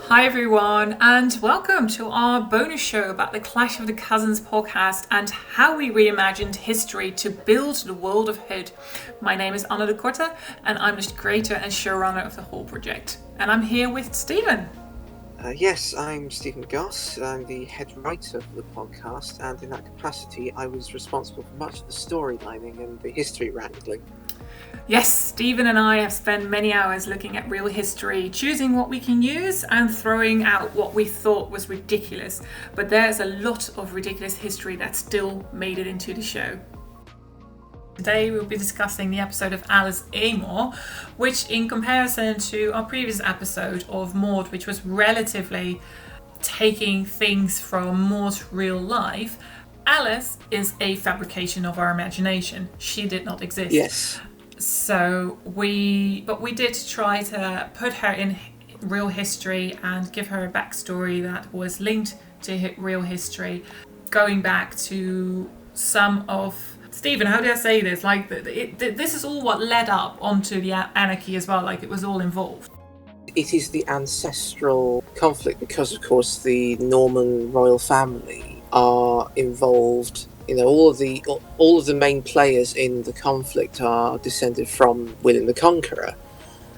Hi everyone, and welcome to our bonus show about the Clash of the Cousins podcast and how we reimagined history to build the world of Hood. My name is Anna de Korte, and I'm the creator and showrunner of the whole project. And I'm here with Stephen. Yes, I'm Stephen Goss. I'm the head writer for the podcast, and in that capacity, I was responsible for much of the storylining and the history wrangling. Yes, Stephen and I have spent many hours looking at real history, choosing what we can use and throwing out what we thought was ridiculous. But there's a lot of ridiculous history that still made it into the show. Today we'll be discussing the episode of Alice Eymor, which in comparison to our previous episode of Maud, which was relatively taking things from Maud's real life, Alice is a fabrication of our imagination. She did not exist. Yes. So we did try to put her in real history and give her a backstory that was linked to real history, going back to some of Stephen. How do I say this? Like this is all what led up onto the anarchy as well. Like it was all involved. It is the ancestral conflict because, of course, the Norman royal family are involved. You know, all of the main players in the conflict are descended from William the Conqueror,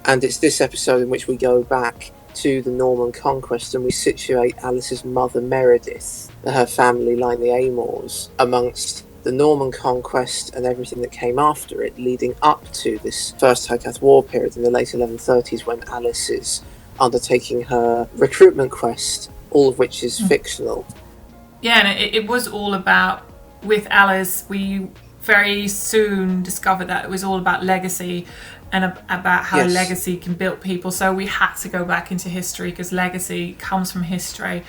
and it's this episode in which we go back to the Norman conquest and we situate Alice's mother Meredith, her family line, the Eymors, amongst the Norman conquest and everything that came after it, leading up to this first Hycathic war period in the late 1130s when Alice is undertaking her recruitment quest, all of which is fictional. Yeah, and it was all about. With Alice, we very soon discovered that it was all about legacy and about how legacy can build people. So we had to go back into history because legacy comes from history.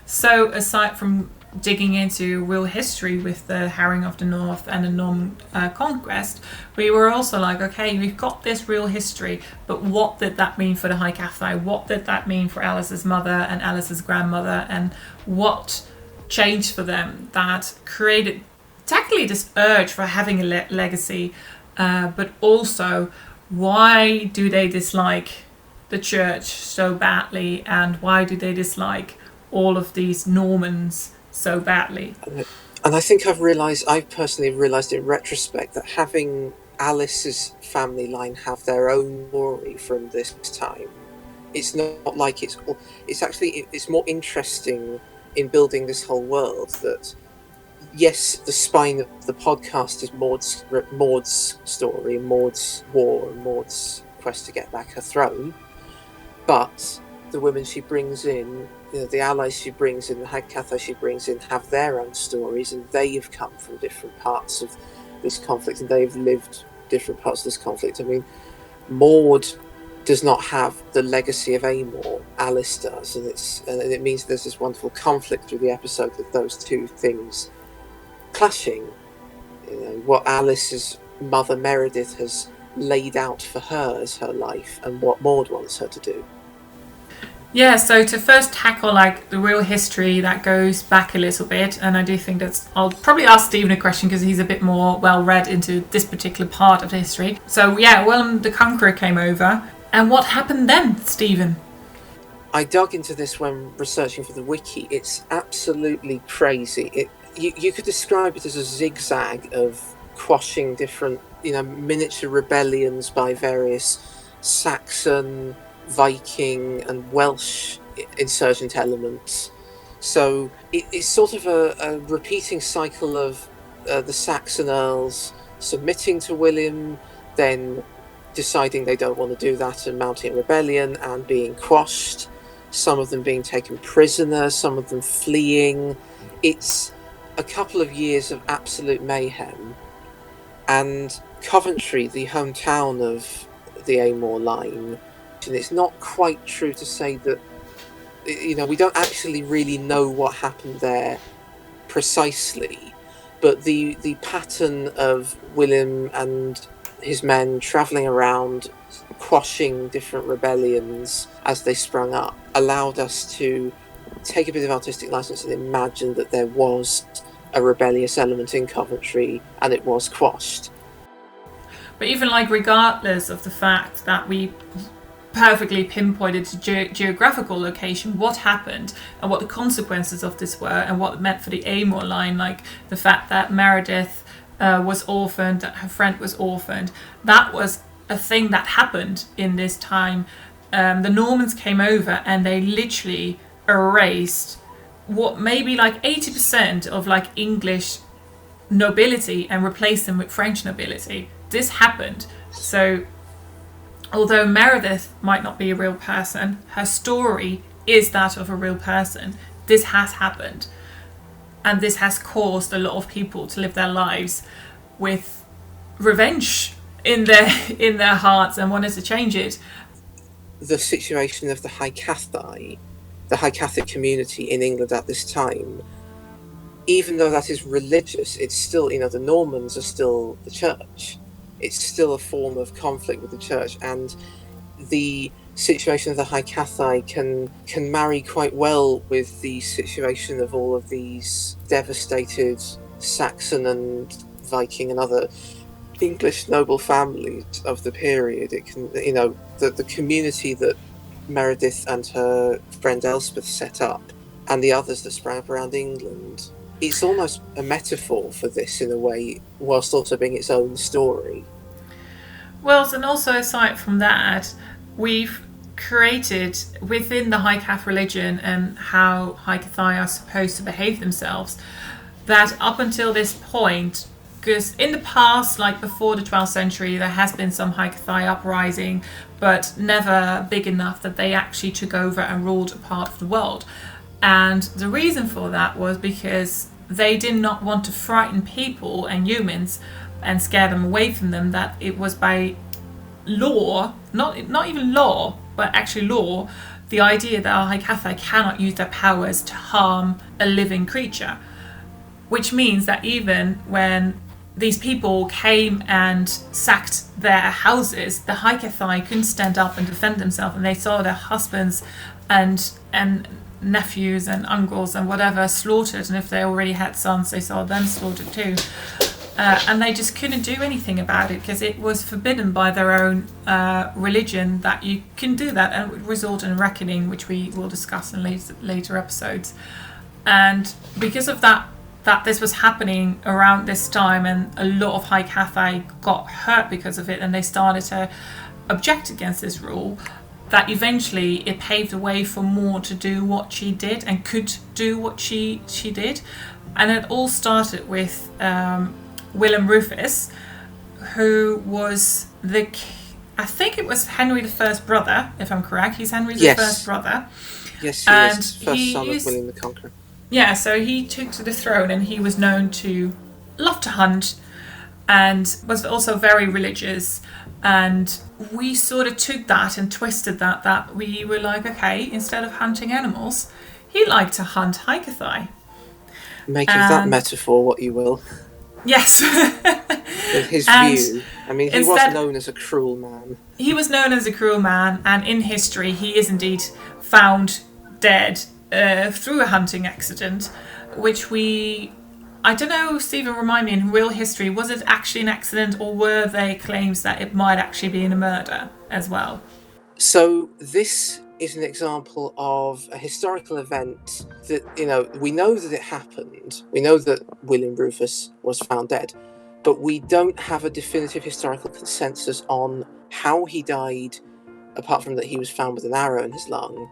So aside from digging into real history with the Harrying of the North and the Norman conquest, we were also like, okay, we've got this real history, but what did that mean for the Hycathic? What did that mean for Alice's mother and Alice's grandmother? And what changed for them that created technically this urge for having a legacy, but also why do they dislike the church so badly, and why do they dislike all of these Normans so badly? And I think I've personally realised in retrospect that having Alice's family line have their own story from this time, it's not like it's more interesting in building this whole world. That yes, the spine of the podcast is Maud's story, Maud's war, and Maud's quest to get back her throne, but the women she brings in, you know, the allies she brings in, the Hycathic she brings in, have their own stories, and they have come from different parts of this conflict, and they've lived different parts of this conflict. I mean, Maud does not have the legacy of Eymor. Alice does, and it means there's this wonderful conflict through the episode with those two things clashing. You know, what Alice's mother Meredith has laid out for her as her life, and what Maud wants her to do. Yeah, so to first tackle like the real history that goes back a little bit, and I do think I'll probably ask Stephen a question because he's a bit more well read into this particular part of the history. So yeah, William the Conqueror came over. And what happened then, Stephen? I dug into this when researching for the wiki. It's absolutely crazy. You could describe it as a zigzag of quashing different, miniature rebellions by various Saxon, Viking, and Welsh insurgent elements. So it's sort of a repeating cycle of the Saxon earls submitting to William, then deciding they don't want to do that and mounting a rebellion and being quashed, some of them being taken prisoner, some of them fleeing. It's a couple of years of absolute mayhem. And Coventry, the hometown of the Eymor line, and it's not quite true to say that, we don't actually really know what happened there precisely, but the pattern of William and his men travelling around, quashing different rebellions as they sprung up, allowed us to take a bit of artistic license and imagine that there was a rebellious element in Coventry and it was quashed. But even regardless of the fact that we perfectly pinpointed to geographical location what happened and what the consequences of this were and what it meant for the Eymor line, like the fact that Meredith was orphaned, that her friend was orphaned. That was a thing that happened in this time. The Normans came over and they literally erased what maybe like 80% of like English nobility and replaced them with French nobility. This happened. So although Meredith might not be a real person, her story is that of a real person. This has happened. And this has caused a lot of people to live their lives with revenge in their hearts and wanted to change it. The situation of the Hycathic community in England at this time, even though that is religious, it's still, the Normans are still the church. It's still a form of conflict with the church, and the situation of the Hycathic can marry quite well with the situation of all of these devastated Saxon and Viking and other English noble families of the period. It can, the community that Meredith and her friend Elspeth set up, and the others that sprang up around England. It's almost a metaphor for this in a way, whilst also being its own story. Well, and also aside from that, we've created within the Hycath religion and how Hycathi are supposed to behave themselves, that up until this point, because in the past, like before the 12th century, there has been some Hycathi uprising, but never big enough that they actually took over and ruled a part of the world. And the reason for that was because they did not want to frighten people and humans and scare them away from them, that it was by law, not even law, but actually law, the idea that our Hycathic cannot use their powers to harm a living creature. Which means that even when these people came and sacked their houses, the Hycathic couldn't stand up and defend themselves, and they saw their husbands and nephews and uncles and whatever slaughtered, and if they already had sons, they saw them slaughtered too. And they just couldn't do anything about it because it was forbidden by their own religion that you can do that, and it would result in reckoning, which we will discuss in later episodes. And because of that this was happening around this time, and a lot of Hycathic got hurt because of it, and they started to object against this rule, that eventually it paved the way for Maud to do what she did and could do what she did. And it all started with Willem Rufus, who was I think it was Henry I's brother, if I'm correct. He's Henry I's brother. Yes, he is. First son of William the Conqueror. Yeah, so he took to the throne, and he was known to love to hunt and was also very religious. And we sort of took that and twisted that we were like, okay, instead of hunting animals, he liked to hunt Hycathic. Make of that metaphor what you will. Yes. With his view. I mean, he was known as a cruel man. He was known as a cruel man, and in history he is indeed found dead through a hunting accident, which I don't know, Stephen, remind me, in real history, was it actually an accident, or were there claims that it might actually be a murder as well? So this is an example of a historical event that, we know that it happened. We know that William Rufus was found dead, but we don't have a definitive historical consensus on how he died, apart from that he was found with an arrow in his lung.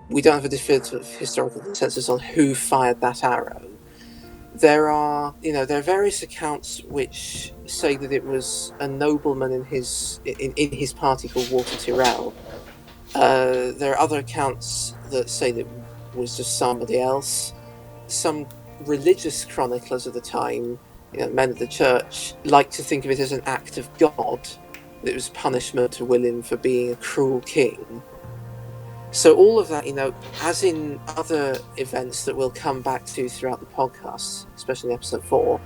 We don't have a definitive historical consensus on who fired that arrow. There are various accounts which say that it was a nobleman in his party called Walter Tyrrell. There are other accounts that say that it was just somebody else. Some religious chroniclers of the time, men of the church, like to think of it as an act of God, that it was punishment to William for being a cruel king. So all of that, as in other events that we'll come back to throughout the podcast, especially in episode 4,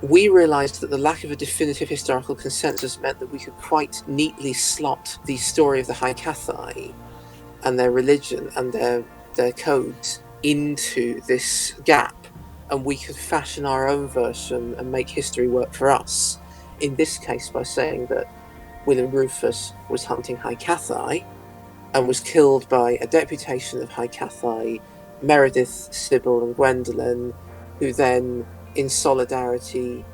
we realised that the lack of a definitive historical consensus meant that we could quite neatly slot the story of the Hycathic and their religion and their codes into this gap, and we could fashion our own version and make history work for us. In this case, by saying that William Rufus was hunting Hycathic, and was killed by a deputation of Hycathic, Meredith, Sybil, and Gwendolen, who then, in solidarity,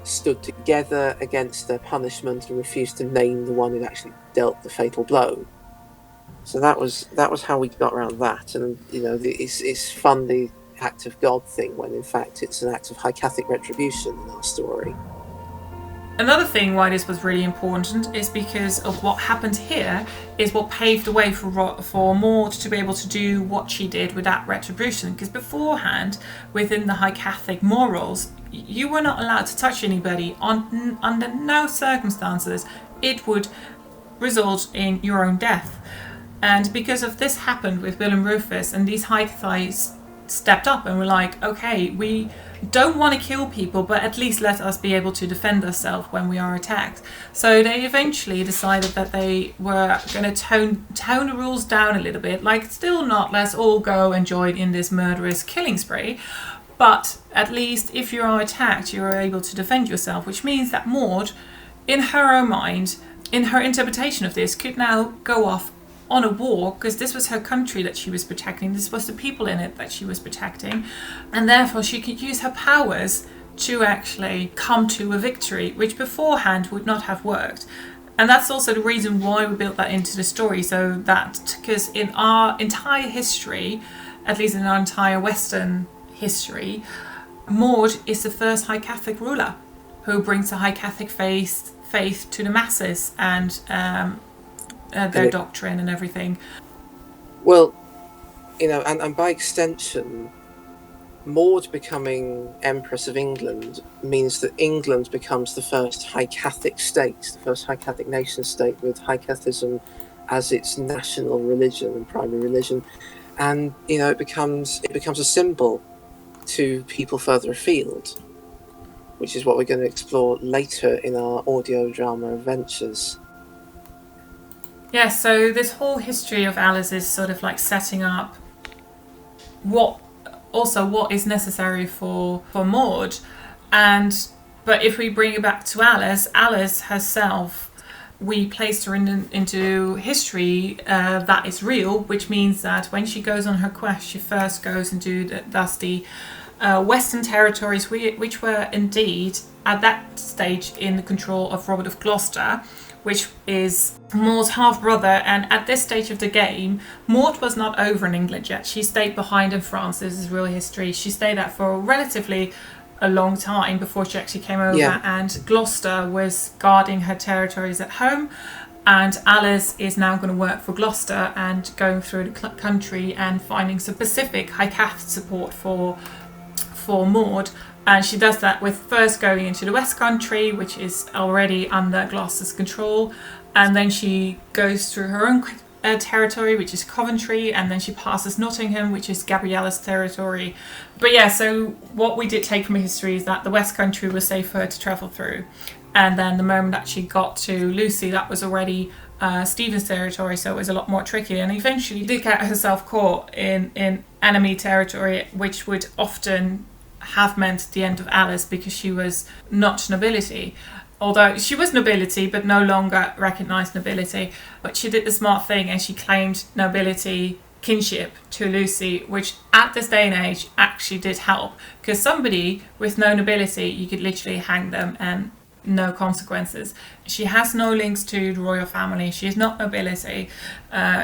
stood together against their punishment and refused to name the one who actually dealt the fatal blow. So that was how we got around that. And it's fun, the act of God thing, when in fact it's an act of Hycathic retribution in our story. Another thing why this was really important is because of what happened here is what paved the way for Maud to be able to do what she did with that retribution. Because beforehand, within the Hycathic morals, you were not allowed to touch anybody under no circumstances. It would result in your own death. And because of this happened with Will and Rufus, and these Hycathics stepped up and were like, okay, we don't want to kill people, but at least let us be able to defend ourselves when we are attacked. So they eventually decided that they were going to tone the rules down a little bit, like still not let's all go and join in this murderous killing spree, but at least if you are attacked, you are able to defend yourself, which means that Maud, in her own mind, in her interpretation of this, could now go off on a war, because this was her country that she was protecting, this was the people in it that she was protecting, and therefore she could use her powers to actually come to a victory, which beforehand would not have worked. And that's also the reason why we built that into the story, so that, because in our entire history, at least in our entire Western history, Maud is the first Hycathic ruler who brings the Hycathic faith to the masses, and their doctrine and everything. Well, and by extension, Maud becoming Empress of England means that England becomes the first Hycathic state, the first Hycathic nation state, with Hycathism as its national religion and primary religion, and it becomes a symbol to people further afield, which is what we're going to explore later in our audio drama adventures. Yeah, so this whole history of Alice is sort of like setting up what is necessary for Maud. But if we bring it back to Alice herself, we placed her into history that is real, which means that when she goes on her quest, she first goes and does the Western territories, which were indeed at that stage in the control of Robert of Gloucester, which is Maud's half-brother. And at this stage of the game, Maud was not over in England yet. She stayed behind in France. This is real history. She stayed there for relatively a long time before she actually came over. Yeah. And Gloucester was guarding her territories at home. And Alice is now going to work for Gloucester and going through the country and finding some specific Hycathic support for Maud. And she does that with first going into the West Country, which is already under Gloucester's control. And then she goes through her own territory, which is Coventry. And then she passes Nottingham, which is Gabriella's territory. But yeah, so what we did take from history is that the West Country was safe for her to travel through. And then the moment that she got to Lucy, that was already Stephen's territory, so it was a lot more tricky. And eventually did get herself caught in enemy territory, which would often have meant the end of Alice, because she was not nobility. Although she was nobility, but no longer recognised nobility. But she did the smart thing and she claimed nobility kinship to Lucy, which at this day and age actually did help. Because somebody with no nobility, you could literally hang them and no consequences. She has no links to the royal family. She is not nobility.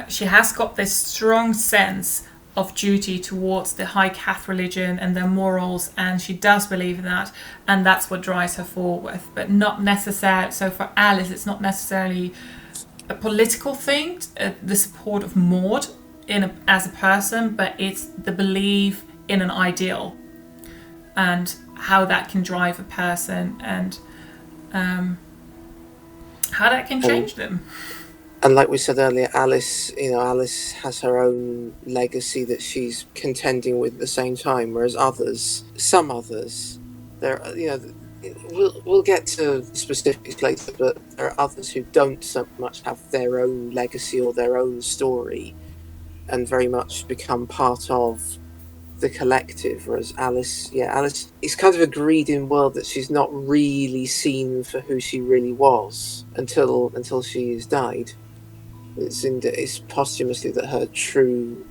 She has got this strong sense of duty towards the Hycathic religion and their morals, and she does believe in that, and that's what drives her forward. But not necessarily, so for Alice, it's not necessarily a political thing, the support of Maud as a person, but it's the belief in an ideal and how that can drive a person, and how that can change them. And like we said earlier, Alice has her own legacy that she's contending with at the same time, whereas some others, we'll get to specifics later, but there are others who don't so much have their own legacy or their own story, and very much become part of the collective. Whereas Alice is kind of agreed in world that she's not really seen for who she really was until she has died. It's posthumously that her true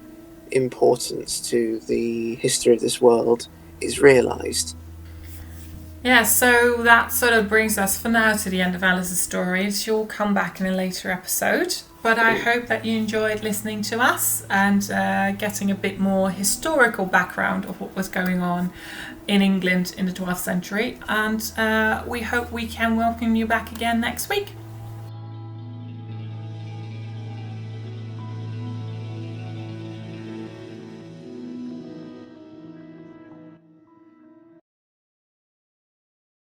importance to the history of this world is realised. Yeah, so that sort of brings us for now to the end of Alice's story. She'll come back in a later episode. But I hope that you enjoyed listening to us and getting a bit more historical background of what was going on in England in the 12th century. And we hope we can welcome you back again next week.